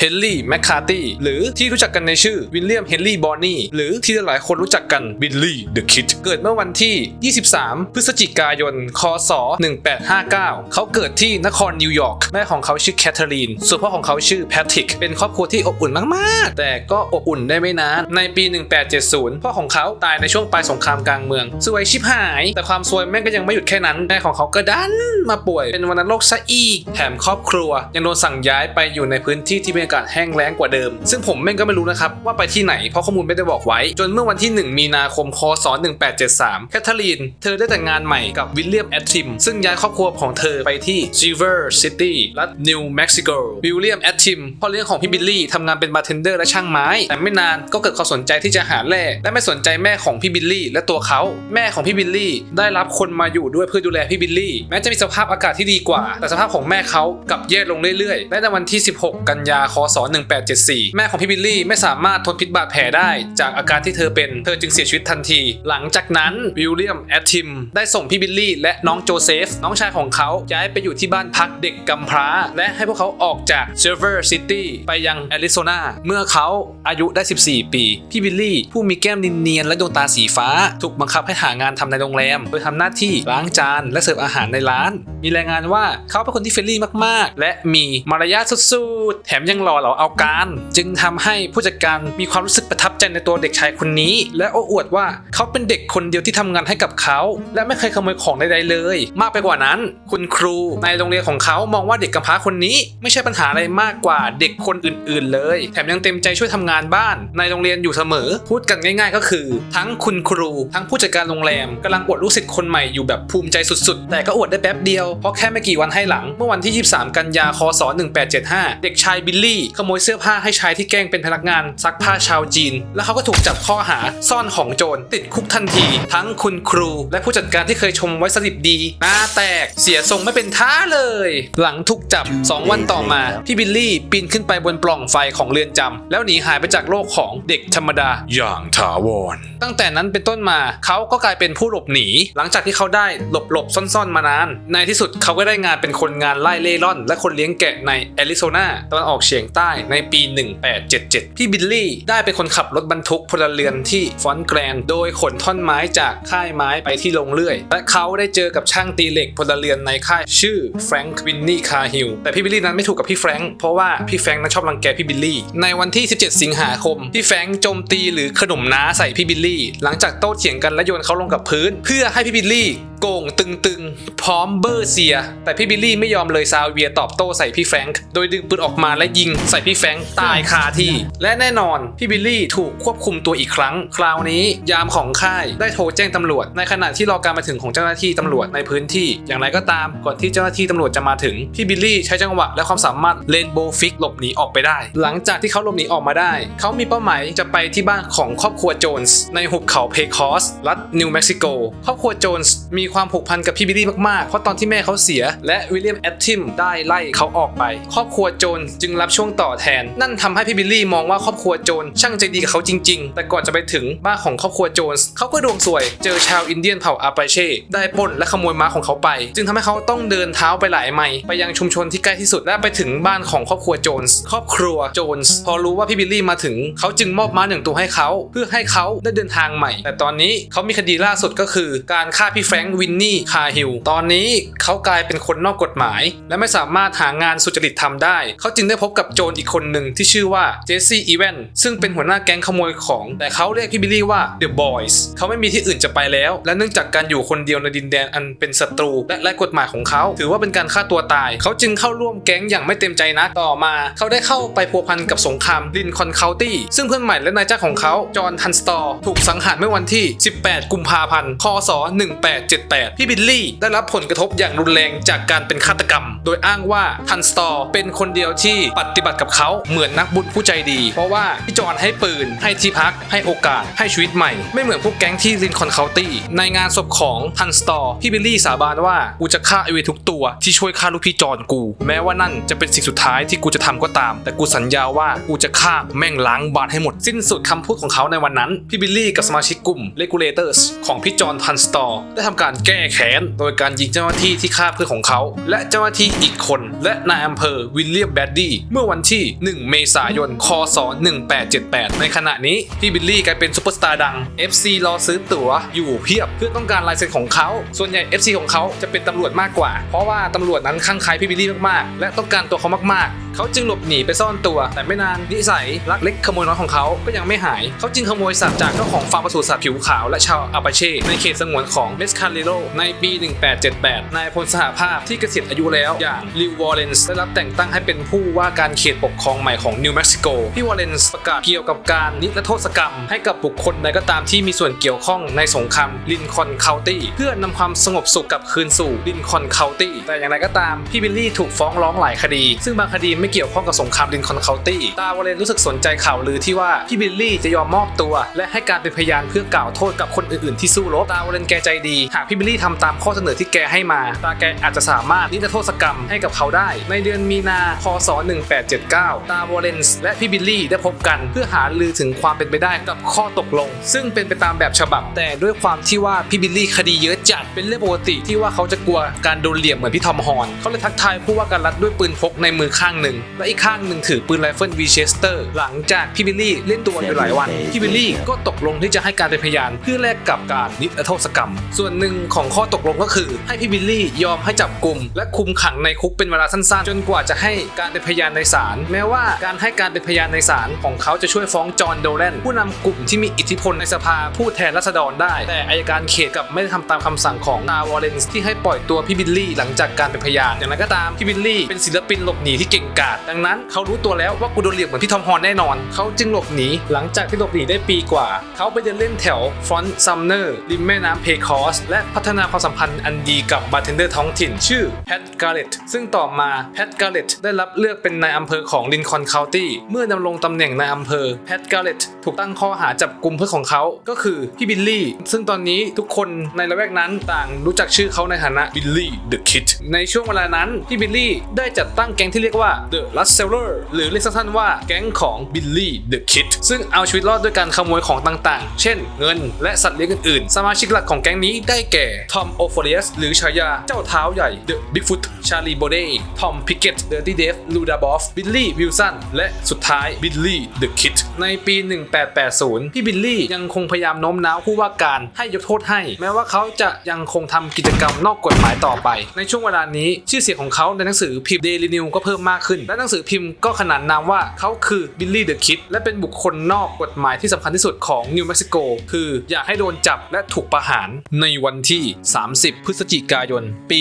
เฮนรี่แมคคาร์ตี้หรือที่รู้จักกันในชื่อวิลเลียมเฮนรี่บอนนี่หรือที่หลายคนรู้จักกันบิลลี่เดอะคิดเกิดเมื่อวันที่ 23 พฤศจิกายน คศ 1859 เขาเกิดที่นครนิวยอร์กแม่ของเขาชื่อแคทเธอรีนส่วนพ่อของเขาชื่อแพทริกเป็นครอบครัวที่อบอุ่นมากๆแต่ก็อบอุ่นได้ไม่นานในปี 1870 พ่อของเขาตายในช่วงปลายสงครามกลางเมืองซวยชิบหายแต่ความซวยแม่งก็ยังไม่หยุดแค่นั้นแม่ของเขาก็ดันมาป่วยเป็นวัณโรคซะอีกแถมครอบครัวยังโดนสั่งย้ายไปอยู่ในพื้นที่ที่มีอากาศแห้งแล้งกว่าเดิมซึ่งผมแม่งก็ไม่รู้นะครับว่าไปที่ไหนเพราะข้อมูลไม่ได้บอกไว้จนเมื่อวันที่ 1 มีนาคม คศ 1873 แคทเธอรีนเธอได้แต่งงานใหม่กับวิลเลียมแอดทิมซึ่งย้ายครอบครัวของเธอไปที่ซิลเวอร์ซิตี้รัฐนิวเม็กซิโกวิลเลียมแอดทิมพ่อเลี้ยงของพี่บิลลี่ทำงานเป็นบาร์เทนเดอร์และช่างไม้แต่ไม่นานก็เกิดความสนใจที่จะหาแร่และไม่สนใจแม่ของพี่บิลลี่และตัวเขาแม่ของพี่บิลลี่ได้รับคนมาอยู่ด้วยเพื่อดูแลพี่บิลลี่แม้จะมีสภาพอากาศที่ดีกว่าแต่สภาพของแม่เขากลับแย่ลงเรื่อยๆและในวันที่ 16 กันยา คศ 1874 แม่ของพี่บิลลี่ไม่สามารถทนพิษบาดแผลได้จากอาการที่เธอเป็นเธอจึงเสียชีวิตทันทีหลังจากนั้นวิลเลียมแอดทิมได้ส่งพี่บิลลี่และน้องโจเซฟน้องชายของเขาย้ายไปอยู่ที่บ้านพักเด็กกำพร้าและให้พวกเขาออกจากซิลเวอร์ซิตี้ไปยังแอริโซนาเมื่อเขาอายุได้ 14 ปีพี่บิลลี่ผู้มีแก้มเนียนๆและดวงตาสีฟ้าถูกบังคับให้หางานทำในโรงแรมโดยทำหน้าที่ล้างจานและเสิร์ฟอาหารในร้านมีรายงานว่าเขาเป็นคนที่เฟรนลี่มากๆและมีมารยาทสุดๆแถมยังหล่อเหลาเอาการจึงทำให้ผู้จัดการมีความรู้สึกประทับใจในตัวเด็กชายคนนี้และโอ้อวดว่าเขาเป็นเด็กคนเดียวที่ทำงานให้กับเขาและไม่เคยขโมยของใดๆเลยมากไปกว่านั้นคุณครูในโรงเรียนของเขามองว่าเด็กกำพร้าคนนี้ไม่ใช่ปัญหาอะไรมากกว่าเด็กคนอื่นๆเลยแถมยังเต็มใจช่วยทำงานบ้านในโรงเรียนอยู่เสมอพูดกันง่ายๆก็คือทั้งคุณครูทั้งผู้จัดการโรงแรมกำลังอวดลูกศิษย์คนใหม่อยู่แบบภูมิใจสุดๆแต่ก็อวดได้แป๊บเดียวเพราะแค่ไม่กี่วันให้หลังเมื่อวันที่ 23 กันยา คศ 1875 เด็กชายบิลลี่ขโมยเสื้อผ้าให้ชายที่แกล้งเป็นพนักงานซักผ้าชาวจีนและเขาก็ถูกจับข้อหาซ่อนของโจรติดคุกทันทีทั้งคุณครูและผู้จัดการที่เคยชมไว้สดิบดีหน้าแตกเสียทรงไม่เป็นท่าเลยหลังถูกจับ 2 วันต่อมาพี่บิลลี่ปีนขึ้นไปบนปล่องไฟของเรือนจำแล้วหนีหายไปจากโลกของเด็กธรรมดาอย่างถาวรตั้งแต่นั้นเป็นต้นมาเขาก็กลายเป็นผู้หลบหนีหลังจากที่เขาได้หลบซ่อนๆมานานในที่สุดเขาก็ได้งานเป็นคนงานไล่เล่ร่อนและคนเลี้ยงแกะในแอริโซนาตะวันออกเฉียงใต้ในปี 1877 พี่บิลลี่ได้เป็นคนขับรถบรรทุกพลเรือนที่ฟอนต์แกรนด์โดยขนท่อนไม้จากค่ายไม้ไปที่โรงเลื่อยและเขาได้เจอกับช่างตีเหล็กพลเรือนในค่ายชื่อแฟรงค์วินนี่คาฮิลแต่พี่บิลลี่นั้นไม่ถูกกับพี่แฟรงค์เพราะว่าพี่แฟรงค์นั้นชอบรังแกพี่บิลลี่ในวันที่ 17 สิงหาคมพี่แฟรงค์โจมตีหรือขนมน้าใส่พี่บิลลี่หลังจากโต้เถียงกันและโยนเขาลงกับพื้นเพื่อให้พี่บิลลี่โก่งตึงๆพร้อมเบอร์เซียแต่พี่บิลลี่ไม่ยอมเลยซาเวียตอบโต้ใส่พี่แฟรงค์โดยดึงปืนออกมาและยิงใส่พี่แฟรงค์ตายคาที่และแน่นอนพี่บิลลี่ถูกควบคุมตัวอีกครั้งคราวนี้ยามของค่ายได้โทรแจ้งตำรวจในขณะที่รอการมาถึงของเจ้าหน้าที่ตำรวจในพื้นที่อย่างไรก็ตามก่อนที่เจ้าหน้าที่ตำรวจจะมาถึงพี่บิลลี่ใช้จังหวะและความสามารถเลนโบว์ฟิกหลบหนีออกไปได้หลังจากที่เขาหลบหนีออกมาได้เขามีเป้าหมายจะไปที่บ้านของครอบครัวโจนส์ในหุบเขาเพคอสรัฐนิวเม็กซิโกครอบครัวโจนส์มีความผูกพันกับพี่บิลลี่มากๆเพราะตอนที่แม่เขาเสียและวิลเลียมแอดทิมได้ไล่เขาออกไปครอบครัวโจนจึงรับช่วงต่อแทนนั่นทำให้พี่บิลลี่มองว่าครอบครัวโจนช่างใจดีกับเขาจริงๆแต่ก่อนจะไปถึงบ้านของครอบครัวโจนเขาก็ดวงสวยเจอชาวอินเดียนเผ่าอาปาเช่ได้ปล้นและขโมยม้าของเขาไปจึงทำให้เขาต้องเดินเท้าไปหลายไมล์ไปยังชุมชนที่ใกล้ที่สุดและไปถึงบ้านของครอบครัวโจนครอบครัวโจนพอรู้ว่าพี่บิลลี่มาถึงเขาจึงมอบม้า1 ตัวให้เขาเพื่อให้เขาได้เดินทางใหม่แต่ตอนนี้เขามีคดีล่าสุดก็คือการฆ่าพี่แฟรงค์วินนี่คาฮิลตอนนี้เขากลายเป็นคนนอกกฎหมายและไม่สามารถหางานสุจริตทำได้เขาจึงได้พบกับโจรอีกคนหนึ่งที่ชื่อว่าเจสซี่อีแวนซึ่งเป็นหัวหน้าแก๊งขโมยของแต่เขาเรียกพี่บิลลี่ว่า The Boys เขาไม่มีที่อื่นจะไปแล้วและเนื่องจากการอยู่คนเดียวในดินแดนอันเป็นศัตรูและไร้กฎหมายของเขาถือว่าเป็นการฆ่าตัวตายเขาจึงเข้าร่วมแก๊งอย่างไม่เต็มใจนักต่อมาเขาได้เข้าไปพัวพันกับสงครามลินคอล์นเคานตี้ซึ่งเพื่อนใหม่และนายจ้างของเขาจอห์นทันสตอร์ถูกสังหารเมื่อวันที่ 18 กุมภาพันธ์ คศ 1878 พี่บิลลี่ได้รับผลกระทบอย่างรุนแรงจากการเป็นฆาตกรรมโดยอ้างว่าทันสตอร์เป็นคนเดียวที่ปฏิบัติกับเขาเหมือนนักบุญผู้ใจดีเพราะว่าพี่จอห์นให้ปืนให้ที่พักให้โอกาสให้ชีวิตใหม่ไม่เหมือนพวกแก๊งที่ลินคอล์นเคานตี้ในงานศพของทันสตอร์พี่บิลลี่สาบานว่ากูจะฆ่าไอเวทุกตัวที่ช่วยฆ่าลูกพี่จอห์นกูแม้ว่านั่นจะเป็นสิ่งสุดท้ายที่กูจะทำก็ตามแต่กูสัญญาว่ากูจะฆ่าแม่งล้างบาปให้หมดสิ้นสุดคำพูดของเขาในวันนั้นพี่บิลลี่กับสมาชิกกลุ่ม Regulators ของพี่จอห์นทันสตอร์ได้ทำการแก้แค้นโดยการยิงเจ้าหน้าที่ที่ฆ่าเพื่อนของเขาและเจ้าหน้าที่อีกคนและนายอำเภอวิลเลียมแบดดี้เมื่อ วันที่ 1 เมษายน คศ 1878 ในขณะนี้พี่บิลลี่กลายเป็นซุปเปอร์สตาร์ดัง FC รอซื้อตั๋วอยู่เพียบเพื่อต้องการลายเซ็นของเขาส่วนใหญ่ FC ของเขาจะเป็นตำรวจมากกว่าเพราะว่าตำรวจนั้นข้างใครพี่บิลลี่มากๆและต้องการตัวเขามากๆเขาจึงหลบหนีไปซ่อนตัวแต่ไม่นานนิสัยลักเล็กขโมยน้อยของเขาก็ยังไม่หายเขาจึงขโมยสัตว์จากเจ้าของฟาร์มปศุสัตว์ผิวขาวและชาวอาปาเช่ในเขตสงวนของเมสคาริโลในปี 1878 นายพลสหภาพที่เกษียณอายุแล้วอย่างลิววอลเลนส์ได้รับแต่งตั้งให้เป็นผู้ว่าการเขตปกครองใหม่ของนิวเม็กซิโกพี่วอลเลนส์ประกาศเกี่ยวกับการนิรโทษกรรมให้กับบุคคลใดก็ตามที่มีส่วนเกี่ยวข้องในสงครามลินคอล์นเคานตี้เพื่อนำความสงบสุขกลับคืนสู่ลินคอล์นเคานตี้แต่อย่างไรก็ตามพี่บิลลี่ถูกฟ้องร้องหลายคดีซึ่งบางคดีไม่เกี่ยวข้องกับสงครามลินคอล์นเคานตี้ตาวอลเลนรู้สึกสนใจข่าวลือที่ว่าพี่บิลลี่จะยอมมอบตัวและให้การเป็นพยานเพื่อกล่าวโทษกับคนอื่นๆที่สู้รบตาวอลเลนแกใจดีหากพี่บิลลี่ทำตามข้อเสนอที่แกให้มาตาแกอาจจะสามารถนิรโทษกรรมให้กับเขาได้ในเดือนมีนา คศ 1879 ตาวอลเลนและพี่บิลลี่ได้พบกันเพื่อหารือถึงความเป็นไปได้กับข้อตกลงซึ่งเป็นไปตามแบบฉบับแต่ด้วยความที่ว่าพี่บิลลี่คดีเยอะจัดเป็นเรื่องปกติที่ว่าเขาจะกลัวการโดนเหลี่ยมเหมือนพี่ทอมฮอร์นเขาเลยทักทายผู้ว่าการรัฐด้วยปืนพกในมือข้างหนึ่งและอีกข้างหนึ่งถือปืนไรเฟิลวีเชสเตอร์หลังจากพี่บิลลี่เล่นตัวอยู่หลายวันพี่บิลลี่ก็ตกลงที่จะให้การเป็นพยานเพื่อแลกกับการนิรโทษกรรมส่วนหนึ่งของข้อตกลงก็คือให้พี่บิลลี่ยอมให้จับกุมและคุมขังในคุกเป็นเวลาสั้นๆจนกว่าจะให้การเป็นพยานในศาลแม้ว่าการให้การเป็นพยานในศาลของเขาจะช่วยฟ้องจอห์นโดแลนผู้นำกลุ่มที่มีอิทธิพลในสภาผู้แทนราษฎรได้แต่อัยการเขตกับไม่ได้ทำตามคำสั่งของตาวอลเลนส์ที่ให้ปล่อยตัวพี่บิลลี่หลังจากการเป็นพยานอย่างไรก็ตามพี่บิลลี่เป็นศิลปินหลบหนีที่เก่งกาจดังนั้นเขารู้ตัวแล้วว่ากูโดนเหลี่ยมเหมือนพี่ทอมฮอร์นแน่นอนเขาจึงหลบหนีหลังจากที่หลบหนีได้ปีกว่าเขาไปเดินเล่นแถวฟรอนต์ซัมเนอร์ริมแม่น้ำเพคอสและพัฒนาความสัมพันธ์อันดีกับบาร์เทนเดอร์ท้องถิ่นชื่อแพทการ์เล็ตซึ่งต่อมาแพทการ์เล็ตได้รับเลือกเป็นนายอำเภอของลินคอล์นเคานตี้เมื่อดำรงตำแหน่งนายอำเภอแพทการ์เล็ตถูกตั้งข้อหาจับกุมเพื่อนของเขาก็คือพี่บิลลี่ซึ่งตอนนี้ทุกคนในละแวกนั้นต่างรู้จักชื่อเขาในฐานะบิลลี่เดอะคิดในช่วงเวลานั้นพี่บิลลี่ได้จัดตั้งแก๊งที่เรียกว่า The Rustler หรือเรียกสั้นๆว่าแก๊งของบิลลี่เดอะคิดซึ่งเอาชีวิตรอดด้วยการขโมยของต่างๆเช่นเงินและสัตว์เลี้ยงอื่นๆสมาชิกหลักของแก๊งนี้ได้แก่ทอมโอโฟเลียสหรือฉายาเจ้าเท้าใหญ่เดอะบิ๊กฟุตชาลีโบเดย์ทอมพิกเก็ตเดอร์ตี้เดฟลูดาบอฟบิลลี่วิลสันและสุดท้ายบิลลี่เดอะคิดในปี 1880 พี่บิลลี่ยังคงพยายามโน้มน้าวผู้ว่าการให้ยกโทษให้แม้ว่าเขาจะยังคงทำกิจกรรมนอกกฎหมายต่อไปในช่วงเวลานี้ชื่อเสียงของเขาในหนังสือพิมพ์ Daily News ก็เพิ่มมากขึ้นและหนังสือพิมพ์ก็ขนานนามว่าเขาคือบิลลี่เดอะคิดและเป็นบุคคลนอกกฎหมายที่สำคัญที่สุดของนิวเม็กซิโกคืออยากให้โดนจับและถูกประหารในวันที่ 30 พฤศจิกายน ปี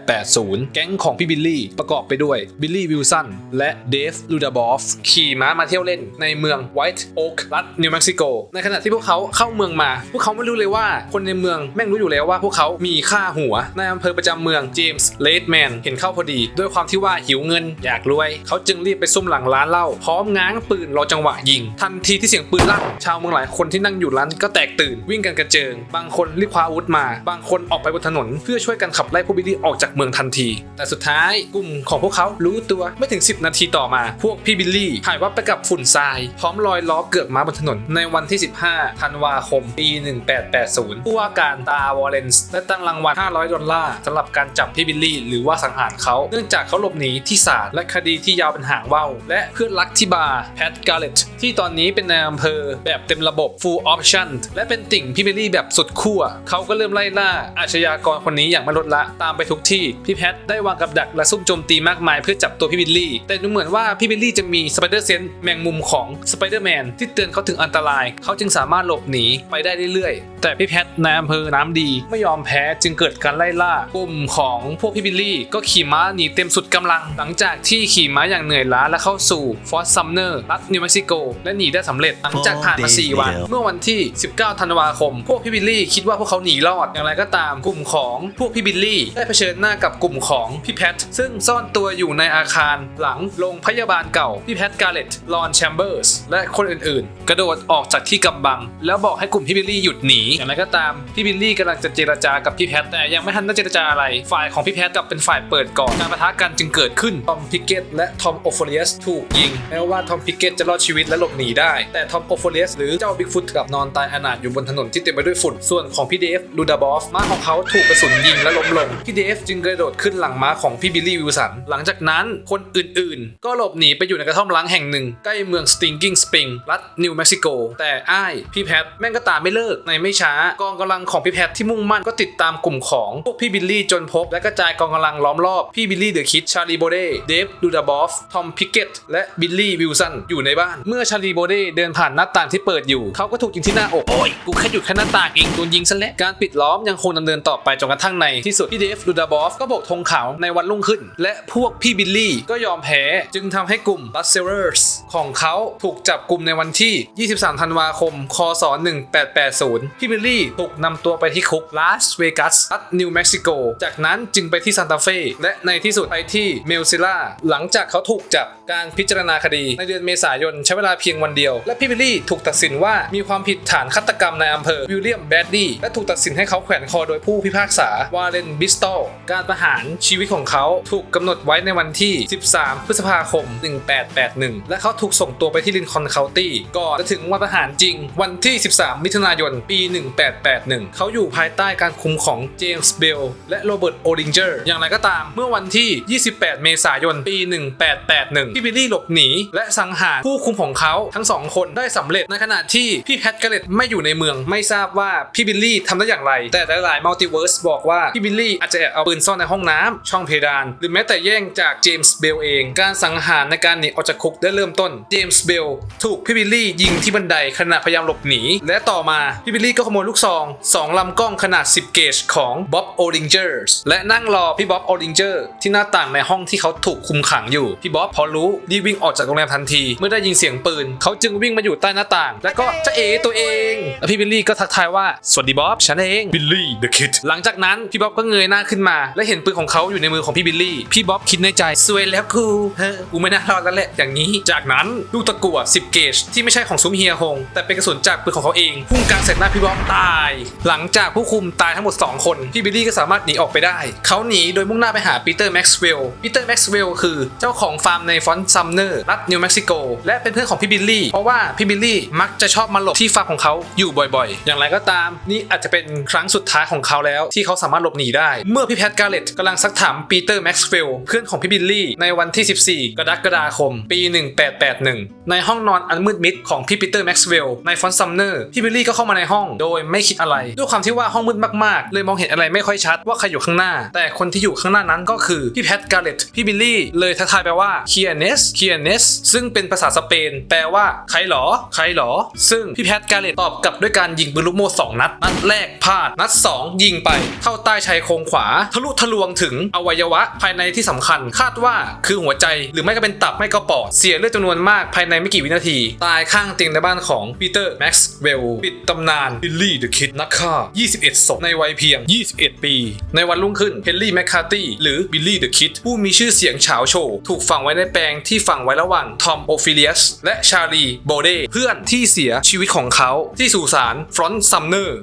1880 แก๊งของพี่บิลลี่ประกอบไปด้วยบิลลี่วิลสันและเดฟลูดาบอฟขี่ม้ามาเที่ยวเล่นในเมืองไวท์โอ๊กรัฐนิวเม็กซิโกในขณะที่พวกเขาเข้าเมืองมาพวกเขาไม่รู้เลยว่าคนในเมืองแม่งรู้อยู่แล้วว่าพวกเขามีค่าหัวนายอำเภอประจำเมืองเจมส์เลดแมนเห็นเข้าพอดีด้วยความที่ว่าหิวเงินอยากรวยเขาจึงรีบไปซุ่มหลังร้านเหล้าพร้อมง้างปืนรอจังหวะยิงทันทีที่เสียงปืนลั่นชาวเมืองหลายคนที่นั่งอยู่ร้านก็แตกตื่นวิ่งกันกระเจิงบางคนรีบคว้าอาวุธมาบางคนออกไปบนถนนเพื่อช่วยกันขับไล่พวกบิลลี่ออกจากเมืองทันทีแต่สุดท้ายกลุ่มของพวกเขารู้ตัวไม่ถึง10 นาทีต่อมาพวกพี่บิลลี่หายวับไปกับฝุ่นทรายพร้อมรอยล้อเกือกม้าบนถนนในวันที่ 15 ธันวาคม ปี 1880 ผู้ว่าการตาวอลเลนส์ได้ตั้งรางวัล$500สำหรับการจับพี่บิลลี่หรือว่าสังหารเขาเนื่องจากเขาหลบหนีที่ศาลและคดีที่ยาวเป็นหางว่าวและเพื่อนรักที่บาร์แพทการ์เล็ตที่ตอนนี้เป็นนายอำเภอแบบเต็มระบบ full option และเป็นติ่งพี่บิลลี่แบบสุดขั้วเขาก็เริ่มไล่ล่าอาชญากรคนนี้อย่างไม่ลดละตามไปทุกที่พี่แพทได้วางกับดักและซุ่มโจมตีมากมายเพื่อจับตัวพี่บิลลี่แต่ดูเหมือนว่าพี่บิลลี่จะมีสไปเดอร์เซนส์แมงมุมของสไปเดอร์แมนที่เตือนเขาถึงอันตรายเขาจึงสามารถหลบหนีไปได้เรื่อยๆแต่พี่แพทนายอำเภอน้ำดีไม่ยอมแพ้จึงเกิดการไล่ล่ากลุ่มของพวกพี่บิลลี่ก็ขี่ม้าหนีเต็มสุดกำลังหลังจากที่ขี่ม้าอย่างเหนื่อยล้าและเข้าสู่ฟอร์ตซัมเนอร์รัฐนิวเม็กซิโกและหนีได้สำเร็จหลังจากผ่านมา4 วันเมื่อวันที่ 19 ธันวาคมพวกพี่บิลลี่คิดว่าพวกเขาหนีรอดอย่างไรก็ตามกลุ่มของพวกพี่บิลลี่ได้เผชิญหน้ากับกลุ่มของพี่แพทซึ่งซ่อนตัวอยู่ในอาคารหลังโรงพยาบาลเก่าพี่แพทการ์เล็ตลอนแชมเบอร์สและคนอื่นๆกระโดดออกจากที่กำบังแล้วบอกให้กลุ่มพี่บิลลี่หยุดหนี อย่างไรก็ตามพี่บิลลี่กำลังจะเจรจากับพี่แพทแต่ยังไม่ทันได้เจรจาอะไรฝ่ายของพี่แพทกลับเป็นฝ่ายเปิดก่อนการปะทะกันจึงเกิดขึ้นทอมพิกเกตและทอมโอโฟเลียสถูกยิงแม้ว่าทอมพิกเกตจะรอดชีวิตและหลบหนีได้แต่ทอมโอโฟเลียสหรือเจ้าบิ๊กฟุตกลับนอนตายอนาถอยู่บนถนนที่เต็มไปด้วยฝุ่นส่วนของพี่เดฟลูดาบอฟม้าของเขาถูกกระสุนยิงและล้มลงพี่เดฟจึงกระโดดขึ้นหลังม้าของพี่บิลลี่วิลสันหลังจากนั้นคนอื่นๆก็หลบหนีไปอยู่ในกระท่อมล้างแห่งหนึ่งใกล้เมืองสติงกิ้งสปริงรัฐนิวเม็กซิโกแต่อ้ายพี่แพทแม่งก็ตามไม่เลิกในไม่ช้ากองกำลังของพี่แพทที่มุ่งมั่นก็ติดตามกลุ่มของพวกพี่บิลลี่จนพบและกระจายกองกำลังล้อมรอบพี่บิลลี่เดอะคิดชาลีโบเดเดฟลูดาบอฟทอมพิกเกตและบิลลี่วิลสันอยู่ในบ้านเมื่อชาลีโบเดเดินผ่านหน้าต่างที่เปิดอยู่เขาก็ถูกยิงที่หน้าอกโอ้ยกูแค่หยุดแค่หน้าต่างเองโดนยิงซะแล้วการปิดล้อมยังคงดำเนินต่อไปจนกระทั่งในที่สุดพี่เดฟลูดาบอฟก็โบกธงขาวในวันรุ่งขึ้นและพวกพี่บิลลี่ก็ยอมแพ้จึงทำให้กลุ่มบัสเซอร์สของเขาถูกจับกลุ่มในวันที่ 23 ธันวาคม คศ 1880 พี่บิลลี่ถูกนำตัวไปที่คุกลาสเวกัสรัฐนิวเม็กซิโกจากนั้นจึงไปที่ซานตาเฟ่และในที่สุดไปที่เมลซิล่าหลังจากเขาถูกจับการพิจารณาคดีในเดือนเมษายนใช้เวลาเพียงวันเดียวและพี่บิลลี่ถูกตัดสินว่ามีความผิดฐานฆาตกรรมในอำเภอวิลเลียมแบดดี้และถูกตัดสินให้เขาแขวนคอโดยผู้พิพากษาวาเลนบิสตอลการประหารชีวิตของเขาถูกกำหนดไว้ในวันที่ 13 พฤษภาคม 1881 และเขาถูกส่งตัวไปที่ลินคอล์นเคานตี้ก่อนจะถึงวันประหารจริงวันที่ 13 มิถุนายน ปี 1881 เขาอยู่ภายใต้การคุมของเจมส์เบลและโรเบิร์ตโอลิงเจอร์อย่างไรก็ตามเมื่อวันที่ 28 เมษายน ปี 1881 พี่บิลลี่หลบหนีและสังหารผู้คุมของเขาทั้งสองคนได้สำเร็จในขณะที่พี่แพทเกเรตไม่อยู่ในเมืองไม่ทราบว่าพี่บิลลี่ทำได้อย่างไรแต่หลายๆมัลติเวิร์สบอกว่าพี่บิลลี่อาจจะเอาปืนซ่อนในห้องน้ำช่องเพดานหรือแม้แต่แย่งจากเจมส์เบลเองการสังหารในการหนีออกจากคุกได้เริ่มต้นเจมส์เบลถูกพี่บิลลี่ยิงที่บันไดขณะพยายามหลบหนีและต่อมาพี่บิลลี่ก็ขโมยลูกซอง2 ลำกล้องขนาด 10 เกจของบ๊อบโอลิงเจอร์และนั่งรอพี่บ๊อบโอลิงเจอร์ที่หน้าต่างในห้องที่เขาถูกคุมขังอยู่พี่บ๊อบพอรู้รีบวิ่งออกจากโรงแรมทันทีเมื่อได้ยินเสียงปืนเขาจึงวิ่งมาอยู่ใต้หน้าต่างแล้วก็จะเอตัวเองแล้วพี่บิลลี่ก็ทักทายว่าสวัสดีบ๊อบฉันเองบิลลี่เดอะคิดหลังจากนั้นพี่บ๊อบก็เงยหน้าขึ้นมาและเห็นปืนของเขาอยู่ในมือของพี่บิลลี่พี่บ๊อบคิดในใจสวยแล้วกูไม่น่ารอดแล้วแหละอย่างนี้จากนั้นลูกตะกั่ว10 เกจที่ไม่ใช่ของซุ้มเฮียฮงแต่เป็นกระสุนจากปืนของเขาเองพุ่งกลางใส่หน้าพี่บ๊อบตายหลังจากผู้คุมตายทั้งหมด2 คนพี่บิลลี่ก็สามารถหนีออกไปได้เขาหนีโดยมุ่งหน้าไปหาปีเตอร์แม็กซ์เวลล์คือเจ้าของฟาร์มในฟอนต์ซัมเนอร์รัฐนิวเม็กซิโกและเป็นเพื่อนของพี่บิลลี่เพราะว่าพี่บิลลี่มักจะชอบมาหลบที่ฟาร์มของเขาอยู่บ่อยๆอย่างไรก็ตามนี่อาจจะเป็นครั้งสุดท้ายของเขาแล้วที่เขาสามารถหลบหนีได้เมื่อพี่แพทการ์เล็ตกำลังซักถามปีเตอร์แม็กซ์เวลล์เพื่อนของพี่บิลลี่ในวันที่ 14 กรกฎาคม ปี 1881 ในห้องนอนอันมืดมิดของพี่ปีเตอร์แม็กซ์เวลล์ในฟอนต์ซัมเนอร์พี่บิลลี่ก็เข้ามาในห้องโดยไม่คิดอะไรด้วยความที่ว่าห้องมืดมากๆเลยมองเห็นอะไรไม่ค่อยชัดว่าใครอยู่ข้างหน้าแต่คนที่อยู่ข้างหน้านั้นก็คือพี่แพทการ์เล็ตพี่บิลลี่เลยทักทายไปว่าเคียเนสซึ่งเป็นภาษาสเปนแปลว่าใครหรอซึ่งพี่แพทการ์เล็ตตอบกลับด้วยการยิงปืนลูกโม่2 นัดนัดแรกพลาดนัด2ยิงไปเข้าใต้ชายโครงขวาทะลุทะลวงถึงอวัยวะภายในที่สำคัญคาดว่าคือหัวใจหรือไม่ก็เป็นตับไม่ก็ปอดเสียเลือดจำนวนมากภายในไม่กี่วินาทีตายข้างเตียงในบ้านของปีเตอร์แม็กซ์เวลล์ปิดตำนานบิลลี่เดอะคิดนักฆ่า21 ศพในวัยเพียง21 ปีในวันรุ่งขึ้นเฮนรี่แมคคาร์ตี้หรือบิลลี่เดอะคิดผู้มีชื่อเสียงเฉาโชว์ถูกฝังไว้ในแปลงที่ฝังไว้ระหว่างทอมโอฟิเลียสและชาลีโบเดเพื่อนที่เสียชีวิตของเขาที่สุสานฟรอนต์ซัมเนอร์